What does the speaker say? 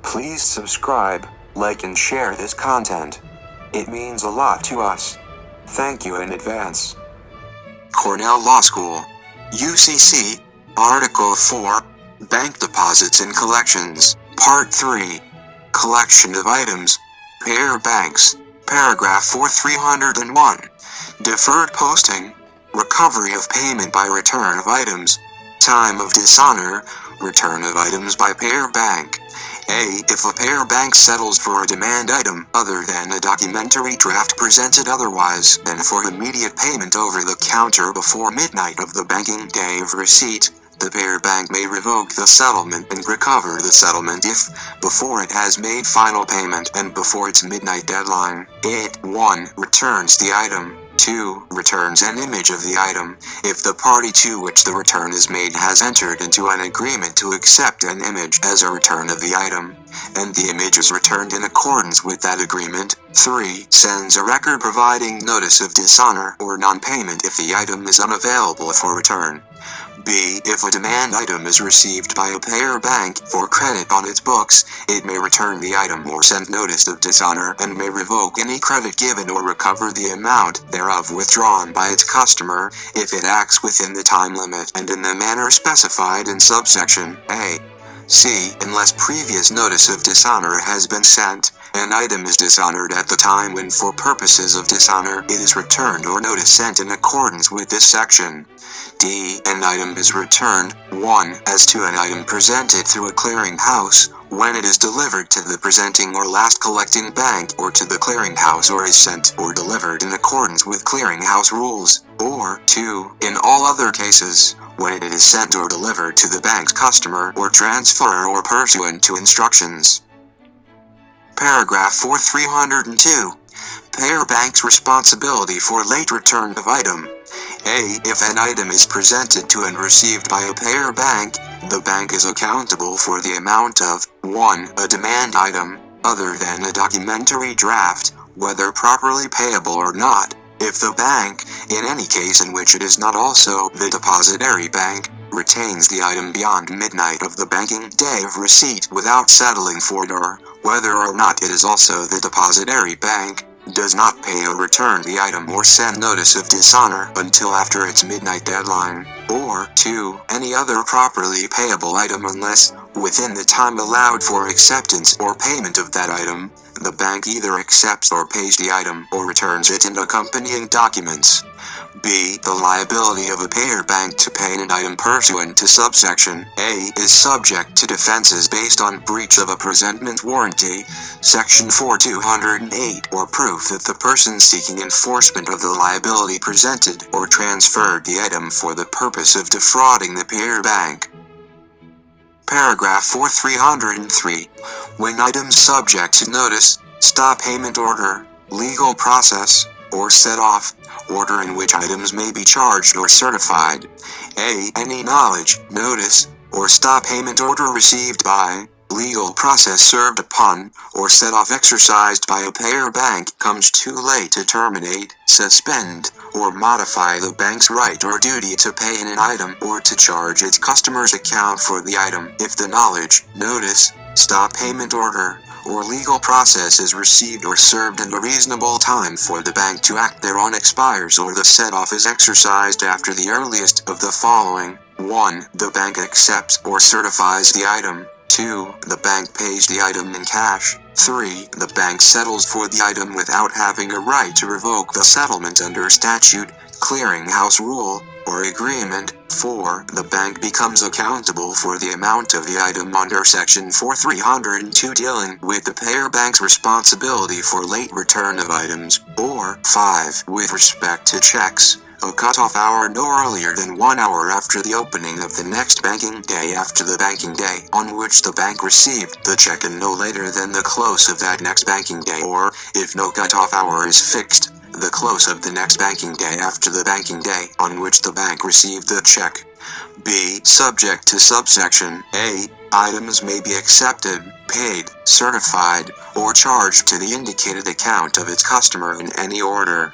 Please subscribe, like and share this content. It means a lot to us. Thank you in advance. Cornell Law School. U.C.C. Article 4. Bank Deposits and Collections. Part 3. Collection of Items. Payor banks. Paragraph 4301. Deferred posting. Recovery of payment by return of items. Time of dishonor. Return of items by Payor bank. A. If a Payor bank settles for a demand item other than a documentary draft presented otherwise than for immediate payment over the counter before midnight of the banking day of receipt, the Payor bank may revoke the settlement and recover the settlement if, before it has made final payment and before its midnight deadline, it 1. Returns the item, 2. Returns an image of the item, if the party to which the return is made has entered into an agreement to accept an image as a return of the item, and the image is returned in accordance with that agreement. 3. Sends a record providing notice of dishonor or non-payment if the item is unavailable for return. B. If a demand item is received by a Payor bank for credit on its books, it may return the item or send notice of dishonor and may revoke any credit given or recover the amount thereof withdrawn by its customer, if it acts within the time limit and in the manner specified in subsection A. C. Unless previous notice of dishonor has been sent, an item is dishonored at the time when for purposes of dishonor it is returned or notice sent in accordance with this section. D. An item is returned, 1. As to an item presented through a clearinghouse, when it is delivered to the presenting or last collecting bank or to the clearinghouse or is sent or delivered in accordance with clearinghouse rules, or 2. In all other cases, when it is sent or delivered to the bank's customer or transferor or pursuant to instructions. Paragraph 4302. Payor bank's responsibility for late return of item. A. If an item is presented to and received by a Payor bank, the bank is accountable for the amount of 1. A demand item, other than a documentary draft, whether properly payable or not, if the bank, in any case in which it is not also the depositary bank, retains the item beyond midnight of the banking day of receipt without settling for it, or, whether or not it is also the depositary bank, does not pay or return the item or send notice of dishonor until after its midnight deadline, or 2. Any other properly payable item unless, within the time allowed for acceptance or payment of that item, the bank either accepts or pays the item or returns it in accompanying documents. B. The liability of a Payor bank to pay an item pursuant to subsection A is subject to defenses based on breach of a presentment warranty, section 4208, or proof that the person seeking enforcement of the liability presented or transferred the item for the purpose of defrauding the Payor bank. Paragraph 4303. When items subject to notice, stop payment order, legal process, or SETOFF, order in which items may be charged or certified. A. Any knowledge, notice, or stop payment order received by, legal process served upon, or SETOFF exercised by a Payor bank comes too late to terminate, suspend, or modify the bank's right or duty to pay in an item or to charge its customer's account for the item if the knowledge, notice, stop payment order, or legal process is received or served in a reasonable time for the bank to act thereon expires or the SETOFF is exercised after the earliest of the following. 1. The bank accepts or certifies the item. 2. The bank pays the item in cash. 3. The bank settles for the item without having a right to revoke the settlement under statute, clearinghouse rule, or agreement. 4. The bank becomes accountable for the amount of the item under section 4302 dealing with the Payor bank's responsibility for late return of items. Or 5. With respect to checks, a cutoff hour no earlier than 1 hour after the opening of the next banking day after the banking day on which the bank received the check and no later than the close of that next banking day, or, if no cutoff hour is fixed, the close of the next banking day after the banking day on which the bank received the check. B. Subject to subsection A, items may be accepted, paid, certified, or charged to the indicated account of its customer in any order.